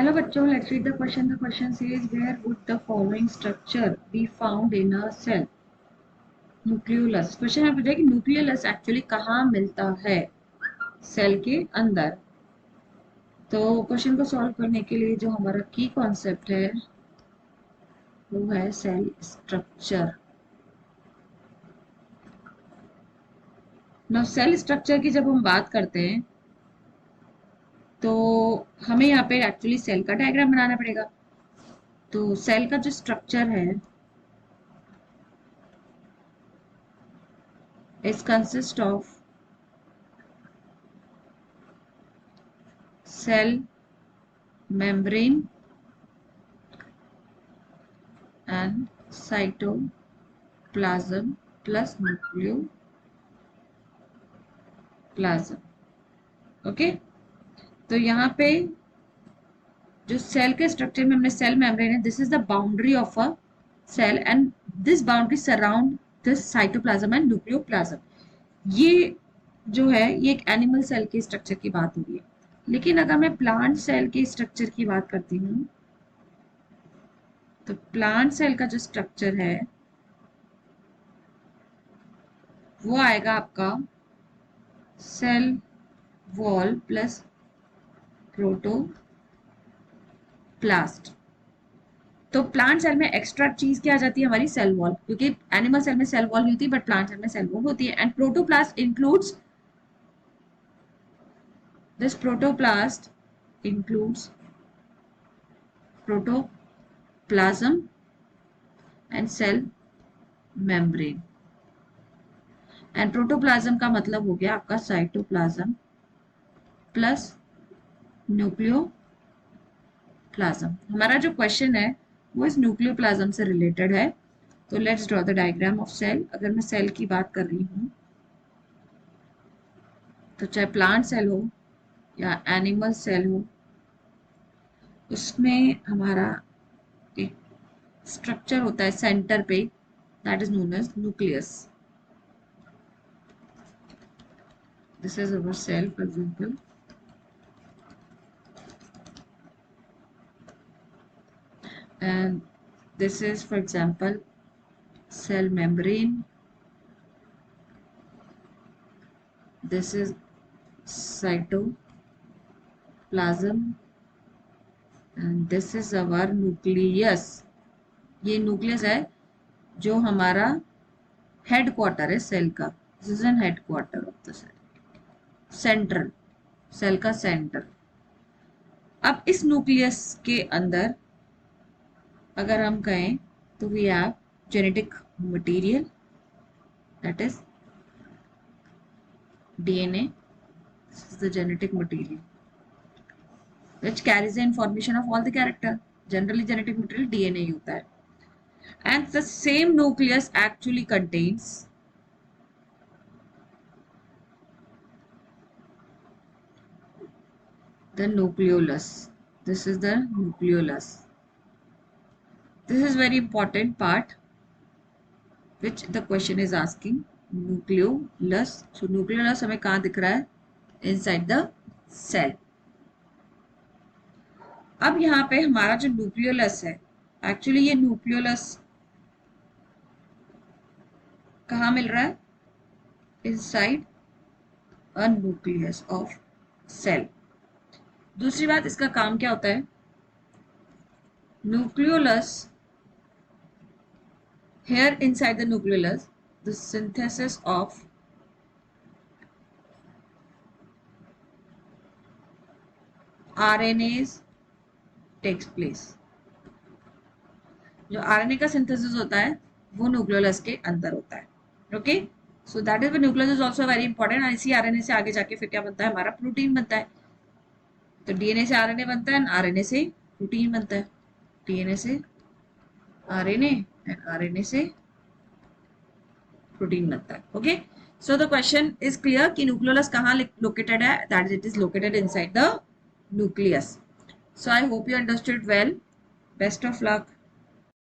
Hello बच्चों, let's read the question. The question says, where would the following structure be found in a cell? Nucleolus. Question है पूछा कि nucleolus actually कहाँ मिलता है cell के अंदर. तो क्वेश्चन को सॉल्व करने के लिए जो हमारा की कॉन्सेप्ट है वो है cell structure. Now cell structure की जब हम बात करते हैं तो हमें यहाँ पे एक्चुअली सेल का डायग्राम बनाना पड़ेगा. तो सेल का जो स्ट्रक्चर है it consist of cell membrane and cytoplasm plus nucleoplasm. Okay, तो यहाँ पे जो सेल के स्ट्रक्चर में हमने सेल मेम्ब्रेन है, this is the boundary of a cell and this boundary surround this cytoplasm and nucleoplasm. ये जो है ये एक एनिमल सेल के स्ट्रक्चर की बात हो रही है. लेकिन अगर मैं प्लांट सेल के स्ट्रक्चर की बात करती हूँ तो प्लांट सेल का जो स्ट्रक्चर है वो आएगा आपका सेल वॉल प्लस प्रोटोप्लास्ट. तो प्लांट सेल में एक्स्ट्रा चीज क्या आ जाती है हमारी सेल वॉल, क्योंकि एनिमल सेल में सेल वॉल नहीं होती बट प्लांट सेल में सेल वॉल होती है. And protoplast includes this protoplast includes protoplasm and cell membrane. And protoplasm का मतलब हो गया आपका साइटोप्लाज्म प्लस न्यूक्लियोप्लाज्म. हमारा जो क्वेश्चन है वो इस न्यूक्लियोप्लाज्म से रिलेटेड है. तो let's draw the diagram of cell. अगर मैं सेल की बात कर रही हूँ तो चाहे प्लांट सेल हो या एनिमल सेल हो उसमें हमारा एक स्ट्रक्चर होता है सेंटर पे, that is known as nucleus. This is our cell, for example. And this is, for example, cell membrane. This is cytoplasm. And this is our nucleus. ये न्यूक्लियस है जो हमारा हेडक्वार्टर है सेल का. This is an headquarter of the cell. Central, cell का centre. अब इस nucleus के अंदर अगर हम कहें तो we have genetic material, that is DNA. This is the genetic material which carries the information of all the character. Generally genetic material DNA ही होता है. And the same nucleus actually contains the nucleolus. This is the nucleolus. This is very important part which the question is asking. Nucleolus. So nucleolus हमें कहाँ दिख रहा है? Inside the cell. अब यहाँ पे हमारा जो nucleolus है, actually ये nucleolus कहाँ मिल रहा है? Inside a nucleus of cell. दूसरी बात, इसका काम क्या होता है? Nucleolus, here inside the nucleolus the synthesis of RNAs takes place. जो RNA का सिंथेसिस होता है वो न्यूक्लियोलस के अंदर होता है. Okay, so that is nucleolus is also very important. और इसी RNA से आगे जाके फिर क्या बनता है? हमारा प्रोटीन बनता है. तो डीएनए से आरएनए बनता है एंड आरएनए से प्रोटीन बनता है. डीएनए से आरएनए एंड आरएनए से प्रोटीन बनता है. Okay, so the question is clear कि न्यूक्लियोलस कहाँ लोकेटेड है? That is it is located inside the nucleus. So I hope you understood well. Best of luck.